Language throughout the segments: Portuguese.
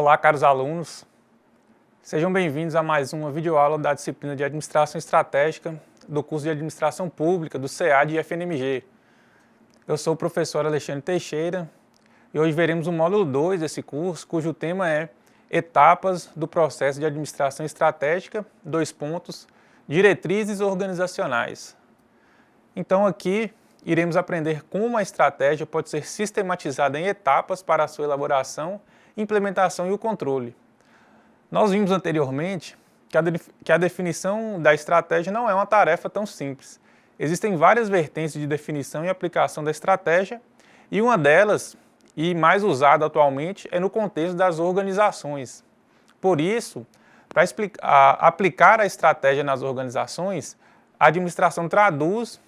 Olá, caros alunos. Sejam bem-vindos a mais uma videoaula da disciplina de Administração Estratégica do curso de Administração Pública do SEAD e FNMG. Eu sou o professor Alexandre Teixeira e hoje veremos o módulo 2 desse curso, cujo tema é Etapas do processo de Administração Estratégica, diretrizes organizacionais. Então aqui iremos aprender como a estratégia pode ser sistematizada em etapas para a sua elaboração, implementação e o controle. Nós vimos anteriormente que a definição da estratégia não é uma tarefa tão simples. Existem várias vertentes de definição e aplicação da estratégia e uma delas, e mais usada atualmente, é no contexto das organizações. Por isso, para aplicar a estratégia nas organizações, a administração traduz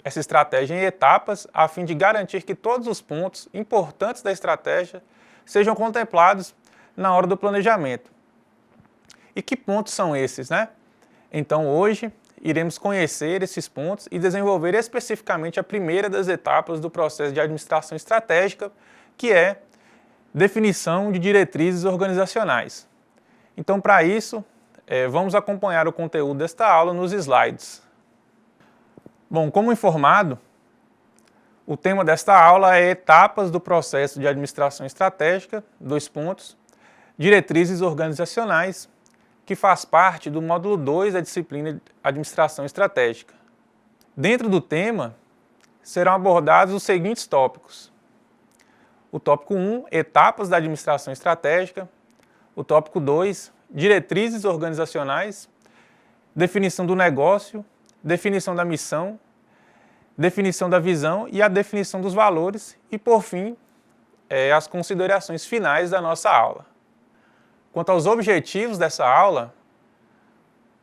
essa estratégia em etapas a fim de garantir que todos os pontos importantes da estratégia sejam contemplados na hora do planejamento. E que pontos são esses, né? Então hoje iremos conhecer esses pontos e desenvolver especificamente a primeira das etapas do processo de administração estratégica, que é definição de diretrizes organizacionais. Então, para isso, vamos acompanhar o conteúdo desta aula nos slides. Bom, como informado, o tema desta aula é Etapas do processo de administração estratégica, diretrizes organizacionais, que faz parte do módulo 2 da disciplina de Administração Estratégica. Dentro do tema, serão abordados os seguintes tópicos. O tópico 1, Etapas da Administração Estratégica. O tópico 2, Diretrizes organizacionais. Definição do negócio, definição da missão, definição da visão e a definição dos valores. E, por fim, as considerações finais da nossa aula. Quanto aos objetivos dessa aula,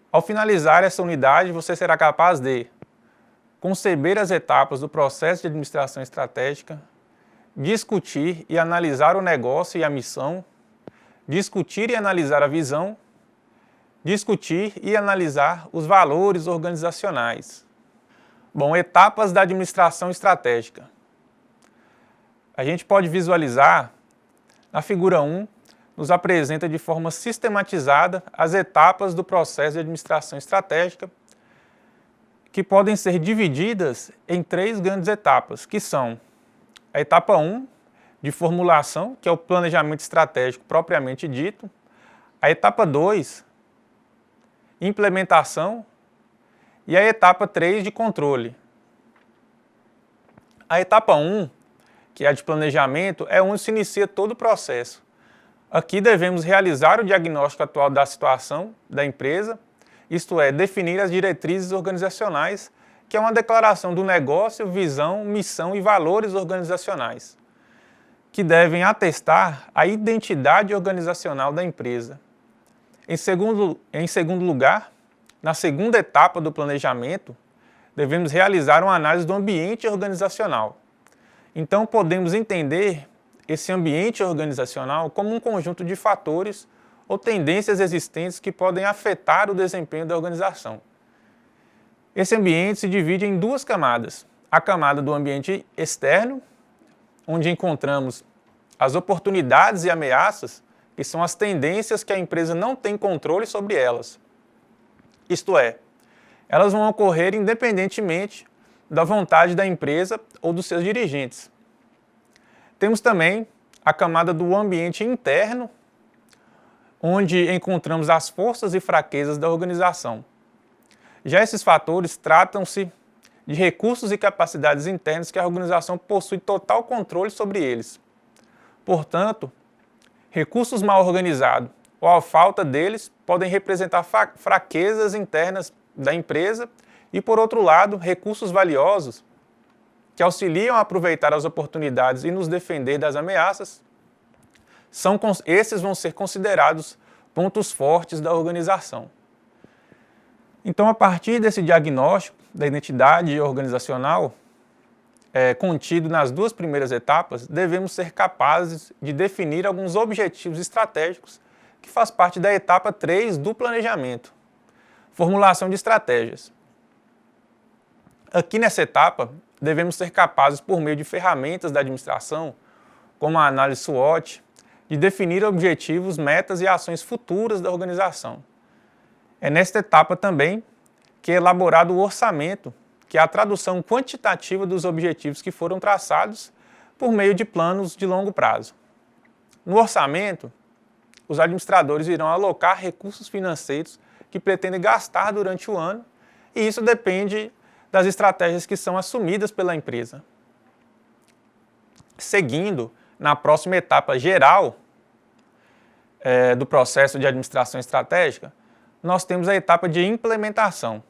ao finalizar essa unidade, você será capaz de conceber as etapas do processo de administração estratégica, discutir e analisar o negócio e a missão, discutir e analisar a visão, discutir e analisar os valores organizacionais. Bom, etapas da administração estratégica. A gente pode visualizar, na figura 1, nos apresenta de forma sistematizada as etapas do processo de administração estratégica, que podem ser divididas em 3 grandes etapas, que são a etapa 1, de formulação, que é o planejamento estratégico propriamente dito, a etapa 2, implementação, e a etapa 3, de controle. A etapa 1, que é a de planejamento, é onde se inicia todo o processo. Aqui devemos realizar o diagnóstico atual da situação da empresa, isto é, definir as diretrizes organizacionais, que é uma declaração do negócio, visão, missão e valores organizacionais, que devem atestar a identidade organizacional da empresa. Em segundo lugar, na segunda etapa do planejamento, devemos realizar uma análise do ambiente organizacional. Então, podemos entender esse ambiente organizacional como um conjunto de fatores ou tendências existentes que podem afetar o desempenho da organização. Esse ambiente se divide em 2 camadas. A camada do ambiente externo, onde encontramos as oportunidades e ameaças, que são as tendências que a empresa não tem controle sobre elas. Isto é, elas vão ocorrer independentemente da vontade da empresa ou dos seus dirigentes. Temos também a camada do ambiente interno, onde encontramos as forças e fraquezas da organização. Já esses fatores tratam-se de recursos e capacidades internas que a organização possui total controle sobre eles. Portanto, recursos mal organizados ou a falta deles podem representar fraquezas internas da empresa e, por outro lado, recursos valiosos que auxiliam a aproveitar as oportunidades e nos defender das ameaças, esses vão ser considerados pontos fortes da organização. Então, a partir desse diagnóstico da identidade organizacional, contido nas 2 primeiras etapas, devemos ser capazes de definir alguns objetivos estratégicos que faz parte da etapa 3 do planejamento, formulação de estratégias. Aqui nessa etapa, devemos ser capazes, por meio de ferramentas da administração, como a análise SWOT, de definir objetivos, metas e ações futuras da organização. É nesta etapa também que é elaborado o orçamento, que é a tradução quantitativa dos objetivos que foram traçados por meio de planos de longo prazo. No orçamento, os administradores irão alocar recursos financeiros que pretendem gastar durante o ano, e isso depende das estratégias que são assumidas pela empresa. Seguindo, na próxima etapa geral do processo de administração estratégica, nós temos a etapa de implementação.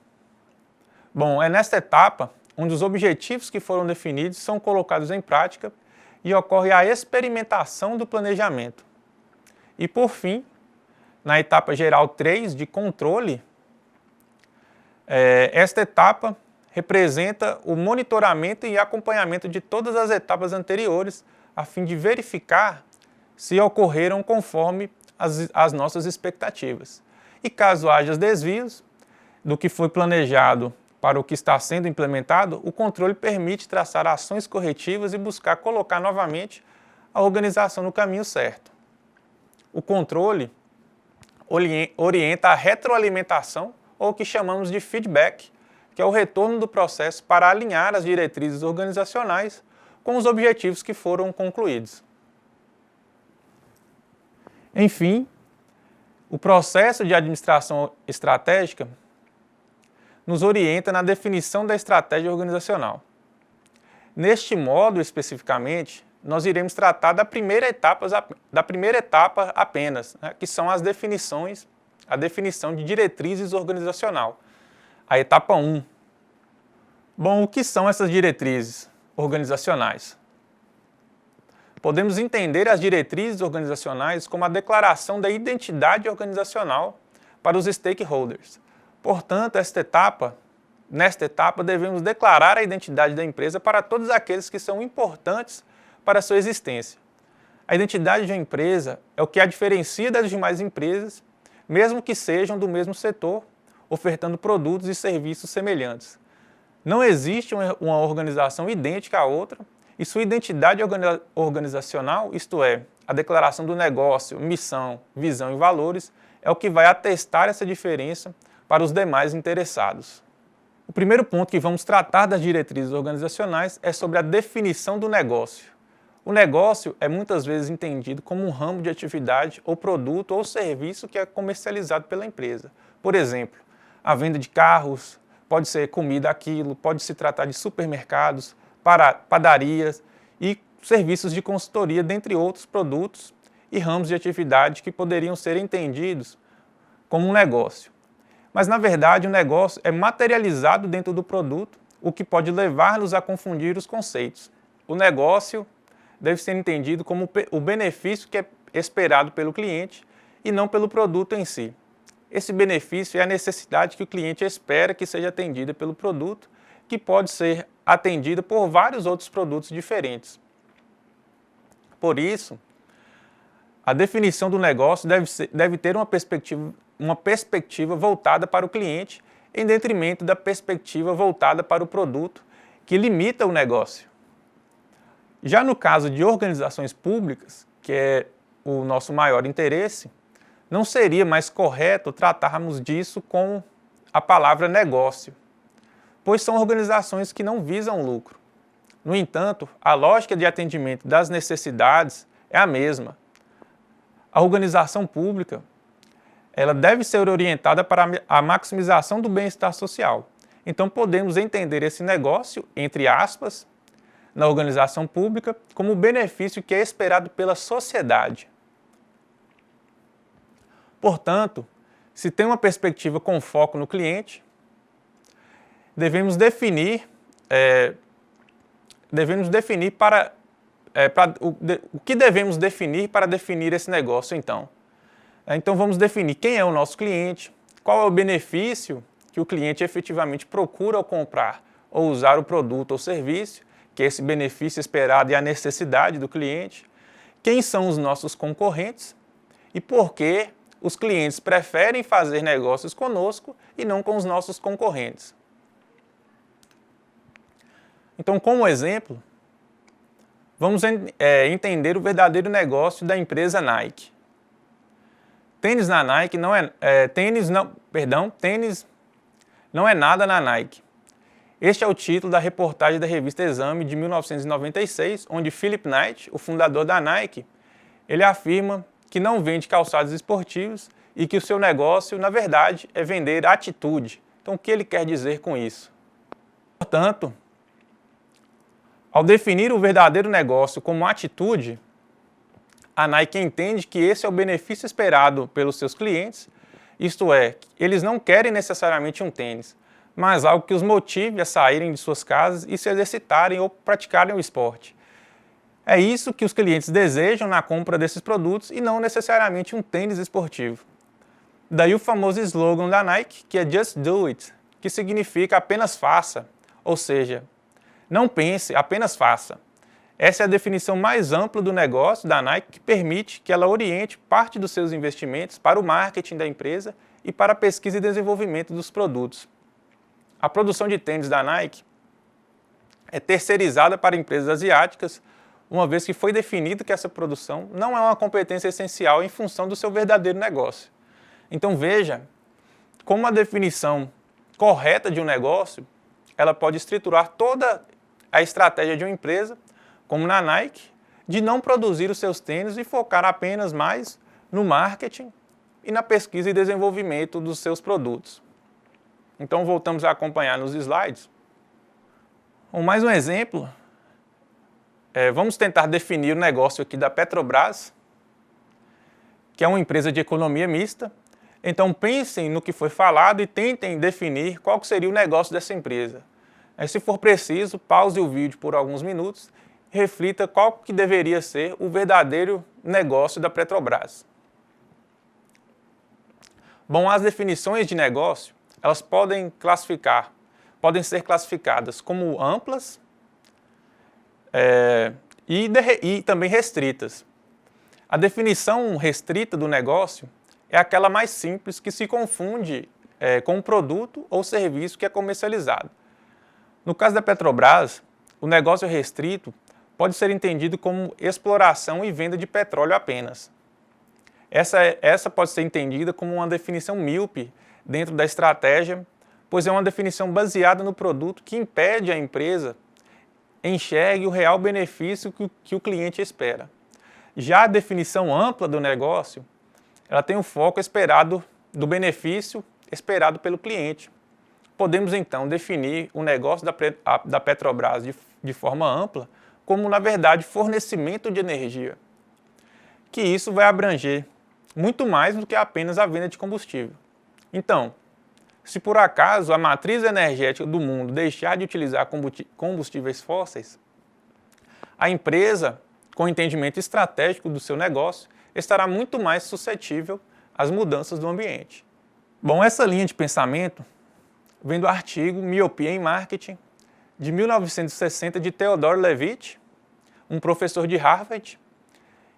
Bom, é nesta etapa onde os objetivos que foram definidos são colocados em prática e ocorre a experimentação do planejamento. E por fim, na etapa geral 3 de controle, esta etapa representa o monitoramento e acompanhamento de todas as etapas anteriores, a fim de verificar se ocorreram conforme as nossas expectativas. E caso haja desvios do que foi planejado para o que está sendo implementado, o controle permite traçar ações corretivas e buscar colocar novamente a organização no caminho certo. O controle orienta a retroalimentação, ou o que chamamos de feedback, que é o retorno do processo para alinhar as diretrizes organizacionais com os objetivos que foram concluídos. Enfim, o processo de administração estratégica nos orienta na definição da estratégia organizacional. Neste módulo, especificamente, nós iremos tratar da primeira etapa apenas, né, que são as definições, a definição de diretrizes organizacional. A etapa 1. Bom, o que são essas diretrizes organizacionais? Podemos entender as diretrizes organizacionais como a declaração da identidade organizacional para os stakeholders. Portanto, nesta etapa devemos declarar a identidade da empresa para todos aqueles que são importantes para a sua existência. A identidade de uma empresa é o que a diferencia das demais empresas, mesmo que sejam do mesmo setor, ofertando produtos e serviços semelhantes. Não existe uma organização idêntica à outra, e sua identidade organizacional, isto é, a declaração do negócio, missão, visão e valores, é o que vai atestar essa diferença para os demais interessados. O primeiro ponto que vamos tratar das diretrizes organizacionais é sobre a definição do negócio. O negócio é muitas vezes entendido como um ramo de atividade ou produto ou serviço que é comercializado pela empresa. Por exemplo, a venda de carros, pode ser comida aquilo, pode se tratar de supermercados, padarias e serviços de consultoria, dentre outros produtos e ramos de atividade que poderiam ser entendidos como um negócio. Mas, na verdade, o negócio é materializado dentro do produto, o que pode levar-nos a confundir os conceitos. O negócio deve ser entendido como o benefício que é esperado pelo cliente e não pelo produto em si. Esse benefício é a necessidade que o cliente espera que seja atendida pelo produto, que pode ser atendida por vários outros produtos diferentes. Por isso, a definição do negócio deve ter uma perspectiva voltada para o cliente, em detrimento da perspectiva voltada para o produto, que limita o negócio. Já no caso de organizações públicas, que é o nosso maior interesse, não seria mais correto tratarmos disso com a palavra negócio, pois são organizações que não visam lucro. No entanto, a lógica de atendimento das necessidades é a mesma. A organização pública, ela deve ser orientada para a maximização do bem-estar social. Então, podemos entender esse negócio, entre aspas, na organização pública, como o benefício que é esperado pela sociedade. Portanto, se tem uma perspectiva com foco no cliente, devemos definir o que devemos definir para definir esse negócio, então. Então, vamos definir quem é o nosso cliente, qual é o benefício que o cliente efetivamente procura ao comprar ou usar o produto ou serviço, que esse benefício esperado é a necessidade do cliente, quem são os nossos concorrentes e por que os clientes preferem fazer negócios conosco e não com os nossos concorrentes. Então, como exemplo, Vamos entender o verdadeiro negócio da empresa Nike. Tênis na Nike tênis não é nada na Nike. Este é o título da reportagem da revista Exame de 1996, onde Philip Knight, o fundador da Nike, ele afirma que não vende calçados esportivos e que o seu negócio, na verdade, é vender atitude. Então, o que ele quer dizer com isso? Portanto, ao definir o verdadeiro negócio como atitude, a Nike entende que esse é o benefício esperado pelos seus clientes, isto é, eles não querem necessariamente um tênis, mas algo que os motive a saírem de suas casas e se exercitarem ou praticarem o esporte. É isso que os clientes desejam na compra desses produtos e não necessariamente um tênis esportivo. Daí o famoso slogan da Nike, que é Just Do It, que significa apenas faça, ou seja, não pense, apenas faça. Essa é a definição mais ampla do negócio da Nike, que permite que ela oriente parte dos seus investimentos para o marketing da empresa e para a pesquisa e desenvolvimento dos produtos. A produção de tênis da Nike é terceirizada para empresas asiáticas, uma vez que foi definido que essa produção não é uma competência essencial em função do seu verdadeiro negócio. Então veja como a definição correta de um negócio, ela pode estruturar toda a estratégia de uma empresa, como na Nike, de não produzir os seus tênis e focar apenas mais no marketing e na pesquisa e desenvolvimento dos seus produtos. Então voltamos a acompanhar nos slides. Mais um exemplo, vamos tentar definir o negócio aqui da Petrobras, que é uma empresa de economia mista. Então pensem no que foi falado e tentem definir qual seria o negócio dessa empresa. Se for preciso, pause o vídeo por alguns minutos e reflita qual que deveria ser o verdadeiro negócio da Petrobras. Bom, as definições de negócio, elas podem ser classificadas como amplas e também restritas. A definição restrita do negócio é aquela mais simples que se confunde com o produto ou serviço que é comercializado. No caso da Petrobras, o negócio restrito pode ser entendido como exploração e venda de petróleo apenas. Essa pode ser entendida como uma definição míope dentro da estratégia, pois é uma definição baseada no produto que impede a empresa enxergue o real benefício que o cliente espera. Já a definição ampla do negócio, ela tem o foco esperado do benefício esperado pelo cliente. Podemos então definir o negócio da Petrobras de forma ampla como, na verdade, fornecimento de energia, que isso vai abranger muito mais do que apenas a venda de combustível. Então, se por acaso a matriz energética do mundo deixar de utilizar combustíveis fósseis, a empresa, com entendimento estratégico do seu negócio, estará muito mais suscetível às mudanças do ambiente. Bom, essa linha de pensamento vem do artigo Miopia em Marketing, de 1960, de Theodore Levitt, um professor de Harvard,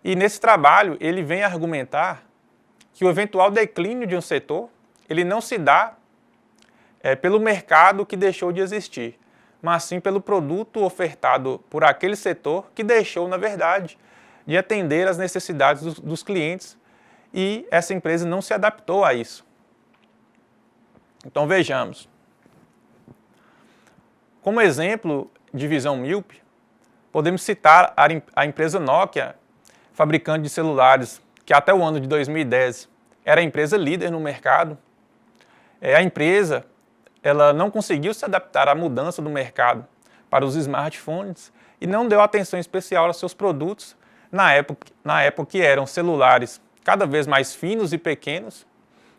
e nesse trabalho ele vem argumentar que o eventual declínio de um setor, ele não se dá pelo mercado que deixou de existir, mas sim pelo produto ofertado por aquele setor que deixou, na verdade, de atender às necessidades dos clientes e essa empresa não se adaptou a isso. Então vejamos. Como exemplo de visão míope, podemos citar a empresa Nokia, fabricante de celulares, que até o ano de 2010 era a empresa líder no mercado. A empresa ela não conseguiu se adaptar à mudança do mercado para os smartphones e não deu atenção especial aos seus produtos na época que eram celulares cada vez mais finos e pequenos,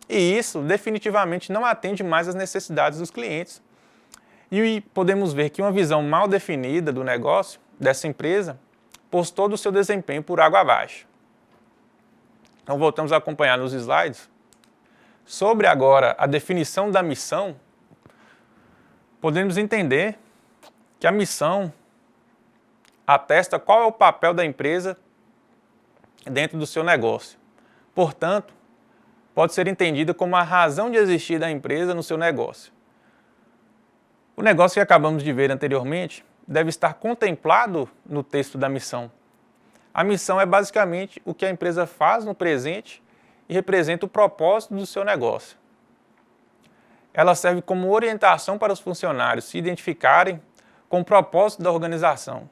e isso definitivamente não atende mais às necessidades dos clientes. E podemos ver que uma visão mal definida do negócio dessa empresa pôs todo o seu desempenho por água abaixo. Então voltamos a acompanhar nos slides. Sobre agora a definição da missão, podemos entender que a missão atesta qual é o papel da empresa dentro do seu negócio. Portanto, pode ser entendida como a razão de existir da empresa no seu negócio. O negócio que acabamos de ver anteriormente deve estar contemplado no texto da missão. A missão é basicamente o que a empresa faz no presente e representa o propósito do seu negócio. Ela serve como orientação para os funcionários se identificarem com o propósito da organização.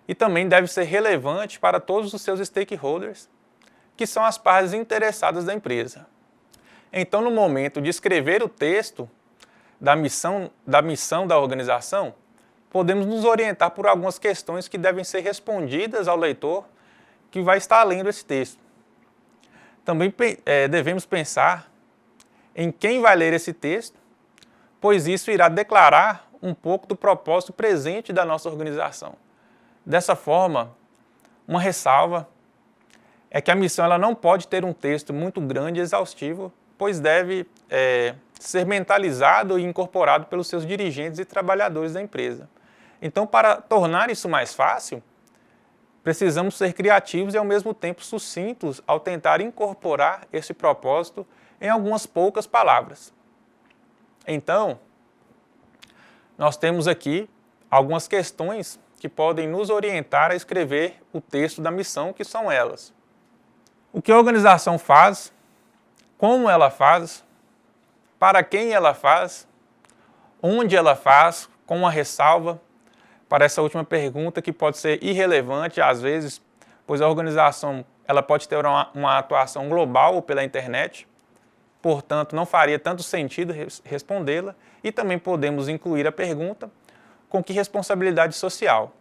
E também deve ser relevante para todos os seus stakeholders, que são as partes interessadas da empresa. Então, no momento de escrever o texto da missão da organização, podemos nos orientar por algumas questões que devem ser respondidas ao leitor que vai estar lendo esse texto. Também devemos pensar em quem vai ler esse texto, pois isso irá declarar um pouco do propósito presente da nossa organização. Dessa forma, uma ressalva é que a missão ela não pode ter um texto muito grande e exaustivo, pois deve ser mentalizado e incorporado pelos seus dirigentes e trabalhadores da empresa. Então, para tornar isso mais fácil, precisamos ser criativos e ao mesmo tempo sucintos ao tentar incorporar esse propósito em algumas poucas palavras. Então, nós temos aqui algumas questões que podem nos orientar a escrever o texto da missão, que são elas: o que a organização faz, como ela faz, para quem ela faz, onde ela faz, com uma ressalva para essa última pergunta que pode ser irrelevante às vezes, pois a organização ela pode ter uma atuação global pela internet, portanto não faria tanto sentido respondê-la, e também podemos incluir a pergunta com que responsabilidade social,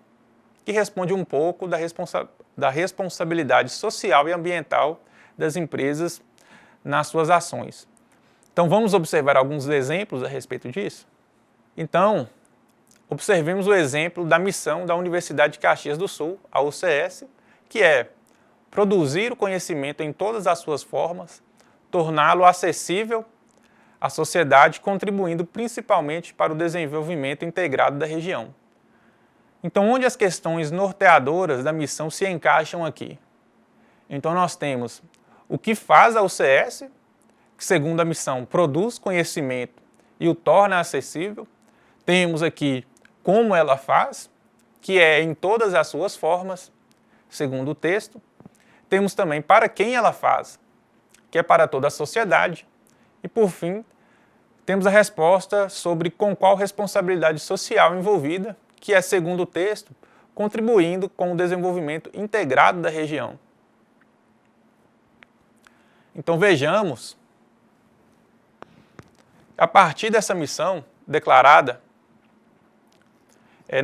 que responde um pouco da responsabilidade social e ambiental das empresas nas suas ações. Então vamos observar alguns exemplos a respeito disso? Então, observemos o exemplo da missão da Universidade de Caxias do Sul, a UCS, que é produzir o conhecimento em todas as suas formas, torná-lo acessível à sociedade, contribuindo principalmente para o desenvolvimento integrado da região. Então, onde as questões norteadoras da missão se encaixam aqui? Então, nós temos o que faz a UCS, que, segundo a missão, produz conhecimento e o torna acessível. Temos aqui como ela faz, que é em todas as suas formas, segundo o texto. Temos também para quem ela faz, que é para toda a sociedade. E, por fim, temos a resposta sobre com qual responsabilidade social envolvida, que é, segundo o texto, contribuindo com o desenvolvimento integrado da região. Então vejamos, a partir dessa missão declarada,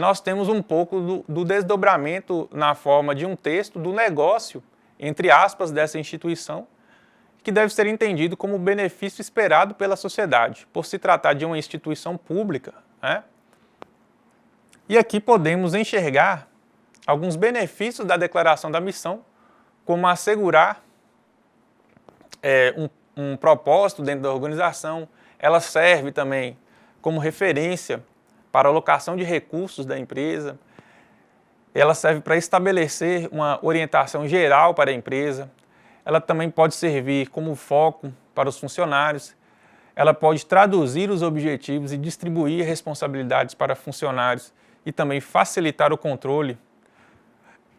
nós temos um pouco do desdobramento na forma de um texto do negócio, entre aspas, dessa instituição, que deve ser entendido como benefício esperado pela sociedade, por se tratar de uma instituição pública, né? E aqui podemos enxergar alguns benefícios da declaração da missão, como assegurar um propósito dentro da organização. Ela serve também como referência para a alocação de recursos da empresa. Ela serve para estabelecer uma orientação geral para a empresa. Ela também pode servir como foco para os funcionários. Ela pode traduzir os objetivos e distribuir responsabilidades para funcionários e também facilitar o controle,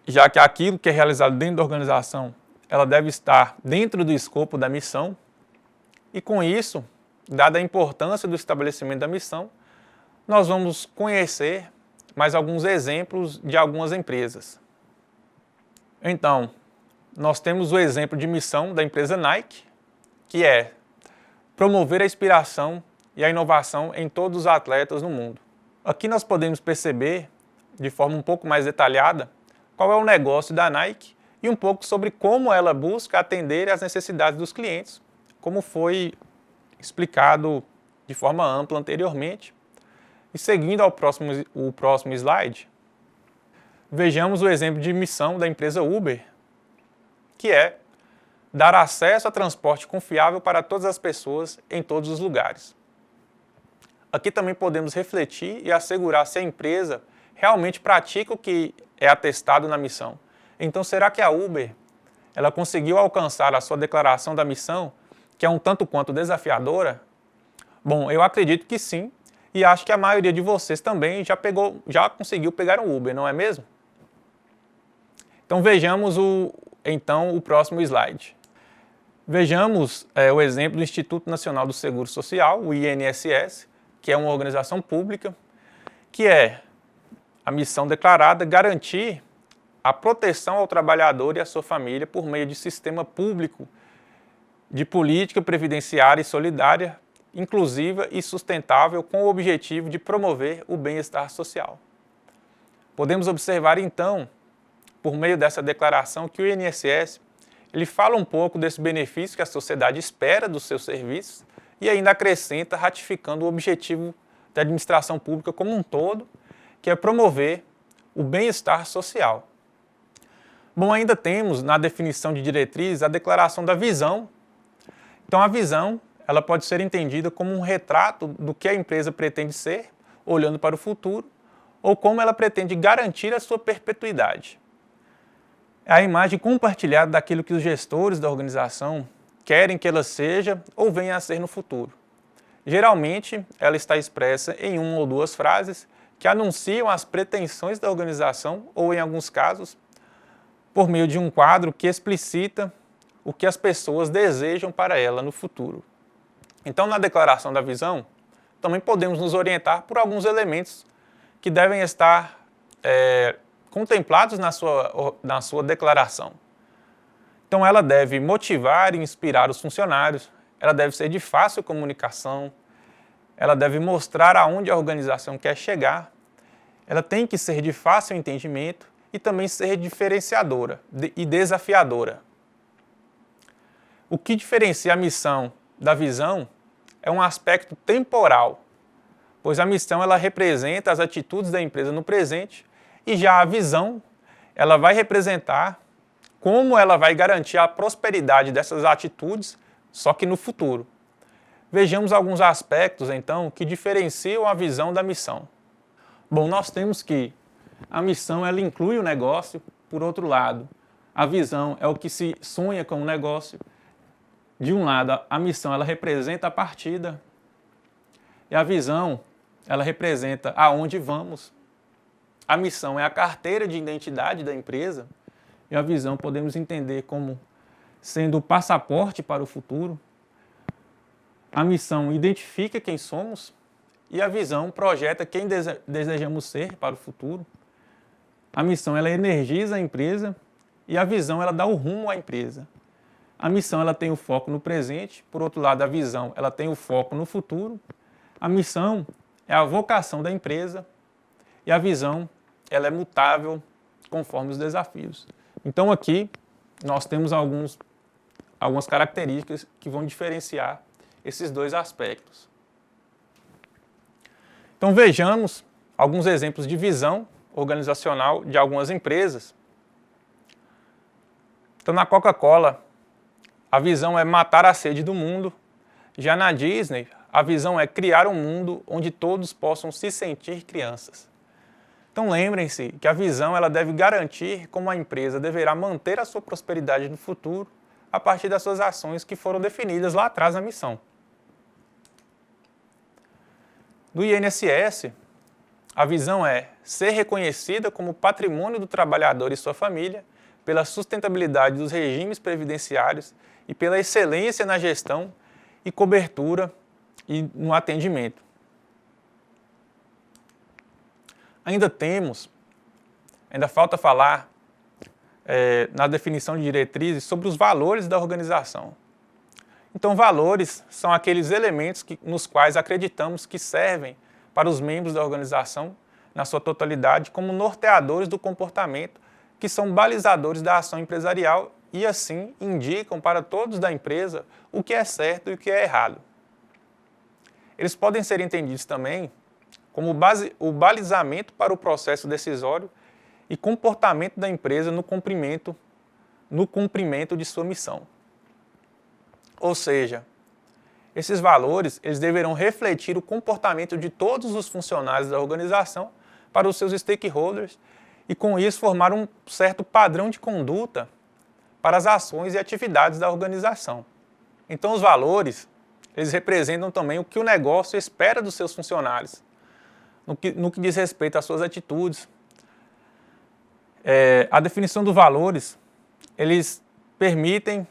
já que aquilo que é realizado dentro da organização, ela deve estar dentro do escopo da missão. E com isso, dada a importância do estabelecimento da missão, nós vamos conhecer mais alguns exemplos de algumas empresas. Então, nós temos o exemplo de missão da empresa Nike, que é promover a inspiração e a inovação em todos os atletas no mundo. Aqui nós podemos perceber, de forma um pouco mais detalhada, qual é o negócio da Nike e um pouco sobre como ela busca atender às necessidades dos clientes, como foi explicado de forma ampla anteriormente. E seguindo o próximo slide, vejamos o exemplo de missão da empresa Uber, que é dar acesso a transporte confiável para todas as pessoas em todos os lugares. Aqui também podemos refletir e assegurar se a empresa realmente pratica o que é atestado na missão. Então, será que a Uber ela conseguiu alcançar a sua declaração da missão, que é um tanto quanto desafiadora? Bom, eu acredito que sim, E acho que a maioria de vocês também já conseguiu pegar um Uber, não é mesmo? Então vejamos o próximo slide. Vejamos o exemplo do Instituto Nacional do Seguro Social, o INSS, que é uma organização pública, que é a missão declarada garantir a proteção ao trabalhador e à sua família por meio de sistema público de política previdenciária e solidária, inclusiva e sustentável, com o objetivo de promover o bem-estar social. Podemos observar, então, por meio dessa declaração, que o INSS ele fala um pouco desse benefício que a sociedade espera dos seus serviços e ainda acrescenta ratificando o objetivo da administração pública como um todo, que é promover o bem-estar social. Bom, ainda temos na definição de diretriz a declaração da visão. Então a visão ela pode ser entendida como um retrato do que a empresa pretende ser, olhando para o futuro, ou como ela pretende garantir a sua perpetuidade. É a imagem compartilhada daquilo que os gestores da organização querem que ela seja ou venha a ser no futuro. Geralmente, ela está expressa em uma ou duas frases que anunciam as pretensões da organização ou, em alguns casos, por meio de um quadro que explicita o que as pessoas desejam para ela no futuro. Então, na declaração da visão, também podemos nos orientar por alguns elementos que devem estar contemplados na sua declaração. Então, ela deve motivar e inspirar os funcionários, ela deve ser de fácil comunicação, ela deve mostrar aonde a organização quer chegar, ela tem que ser de fácil entendimento e também ser diferenciadora e desafiadora. O que diferencia a missão da visão é um aspecto temporal, pois a missão ela representa as atitudes da empresa no presente e já a visão ela vai representar como ela vai garantir a prosperidade dessas atitudes, só que no futuro. Vejamos alguns aspectos, então, que diferenciam a visão da missão. Bom, nós temos que a missão ela inclui o negócio, por outro lado, a visão é o que se sonha com o negócio. De um lado, a missão ela representa a partida e a visão ela representa aonde vamos. A missão é a carteira de identidade da empresa e a visão podemos entender como sendo o passaporte para o futuro. A missão identifica quem somos e a visão projeta quem desejamos ser para o futuro. A missão ela energiza a empresa e a visão ela dá o rumo à empresa. A missão ela tem o foco no presente, por outro lado a visão ela tem o foco no futuro. A missão é a vocação da empresa e a visão ela é mutável conforme os desafios. Então aqui nós temos algumas características que vão diferenciar esses dois aspectos. Então vejamos alguns exemplos de visão organizacional de algumas empresas. Então na Coca-Cola, a visão é matar a sede do mundo. Já na Disney, a visão é criar um mundo onde todos possam se sentir crianças. Então lembrem-se que a visão ela deve garantir como a empresa deverá manter a sua prosperidade no futuro a partir das suas ações que foram definidas lá atrás na missão. Do INSS, a visão é ser reconhecida como patrimônio do trabalhador e sua família pela sustentabilidade dos regimes previdenciários e pela excelência na gestão e cobertura e no atendimento. Ainda falta falar na definição de diretrizes sobre os valores da organização. Então, valores são aqueles elementos nos quais acreditamos que servem para os membros da organização, na sua totalidade, como norteadores do comportamento, que são balizadores da ação empresarial e, assim, indicam para todos da empresa o que é certo e o que é errado. Eles podem ser entendidos também como o balizamento para o processo decisório e comportamento da empresa no cumprimento de sua missão. Ou seja, esses valores eles deverão refletir o comportamento de todos os funcionários da organização para os seus stakeholders e, com isso, formar um certo padrão de conduta para as ações e atividades da organização. Então, os valores eles representam também o que o negócio espera dos seus funcionários, no que diz respeito às suas atitudes. A definição dos valores, eles permitem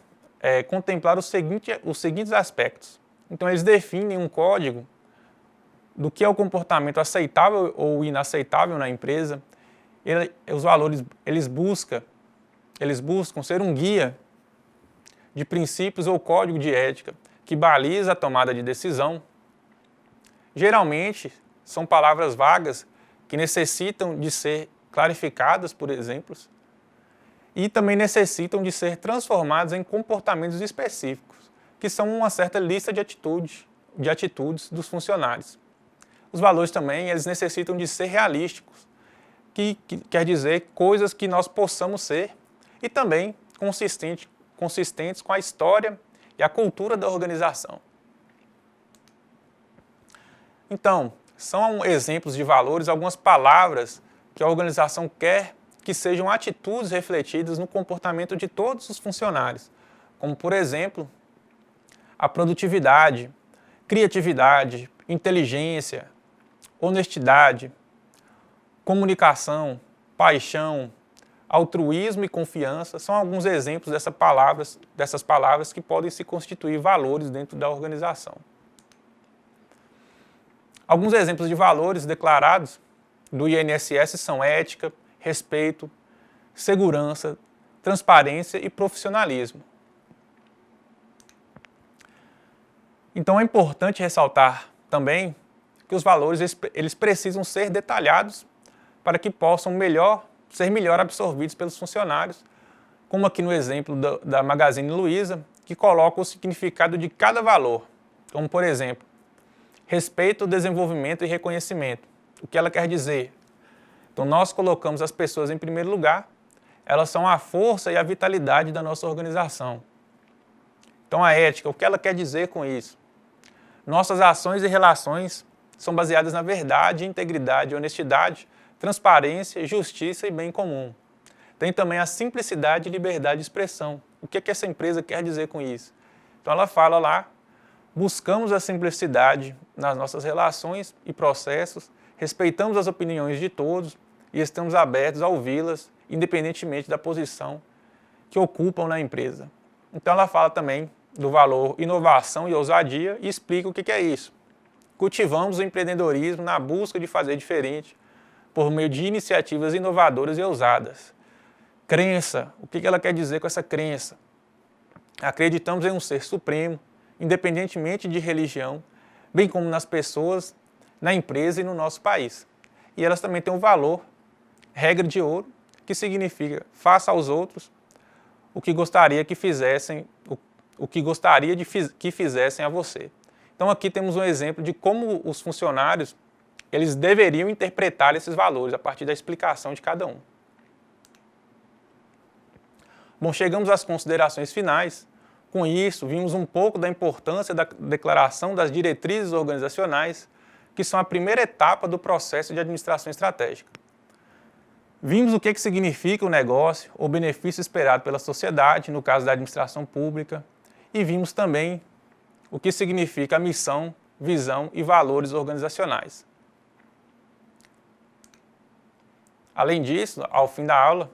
contemplar os seguintes aspectos. Então, eles definem um código do que é o comportamento aceitável ou inaceitável na empresa. Os valores, eles buscam ser um guia de princípios ou código de ética que baliza a tomada de decisão. Geralmente, são palavras vagas que necessitam de ser clarificadas por exemplos e também necessitam de ser transformadas em comportamentos específicos, que são uma certa lista de atitudes dos funcionários. Os valores também, eles necessitam de ser realísticos, que quer dizer coisas que nós possamos ser, e também consistentes com a história e a cultura da organização. Então, são exemplos de valores, algumas palavras que a organização quer que sejam atitudes refletidas no comportamento de todos os funcionários, como, por exemplo, a produtividade, criatividade, inteligência, honestidade, comunicação, paixão, altruísmo e confiança são alguns exemplos dessas palavras que podem se constituir valores dentro da organização. Alguns exemplos de valores declarados do INSS são ética, respeito, segurança, transparência e profissionalismo. Então é importante ressaltar também que os valores eles precisam ser detalhados para que possam ser melhor absorvidos pelos funcionários, como aqui no exemplo da Magazine Luiza, que coloca o significado de cada valor, como por exemplo, respeito, desenvolvimento e reconhecimento. O que ela quer dizer? Então nós colocamos as pessoas em primeiro lugar, elas são a força e a vitalidade da nossa organização. Então a ética, o que ela quer dizer com isso? Nossas ações e relações são baseadas na verdade, integridade, honestidade, transparência, justiça e bem comum. Tem também a simplicidade e liberdade de expressão. O que essa empresa quer dizer com isso? Então ela fala lá, buscamos a simplicidade nas nossas relações e processos, respeitamos as opiniões de todos e estamos abertos a ouvi-las, independentemente da posição que ocupam na empresa. Então ela fala também do valor inovação e ousadia e explica o que é isso. Cultivamos o empreendedorismo na busca de fazer diferente por meio de iniciativas inovadoras e ousadas. Crença, o que ela quer dizer com essa crença? Acreditamos em um ser supremo, independentemente de religião, bem como nas pessoas, na empresa e no nosso país. E elas também têm um valor, regra de ouro, que significa faça aos outros o que gostaria que fizessem, que fizessem a você. Então aqui temos um exemplo de como os funcionários eles deveriam interpretar esses valores a partir da explicação de cada um. Bom, chegamos às considerações finais. Com isso, vimos um pouco da importância da declaração das diretrizes organizacionais, que são a primeira etapa do processo de administração estratégica. Vimos o que significa o negócio, o benefício esperado pela sociedade, no caso da administração pública, e vimos também o que significa a missão, visão e valores organizacionais. Além disso, ao fim da aula,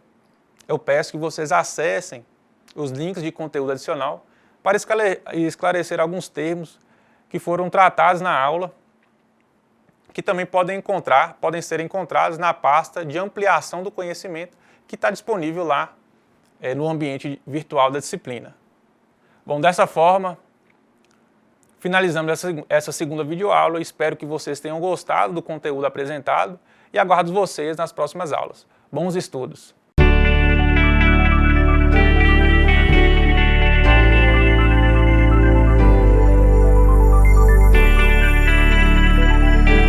eu peço que vocês acessem os links de conteúdo adicional para esclarecer alguns termos que foram tratados na aula, que também podem ser encontrados na pasta de ampliação do conhecimento que está disponível lá no ambiente virtual da disciplina. Bom, dessa forma, finalizamos essa segunda videoaula. Espero que vocês tenham gostado do conteúdo apresentado e aguardo vocês nas próximas aulas. Bons estudos!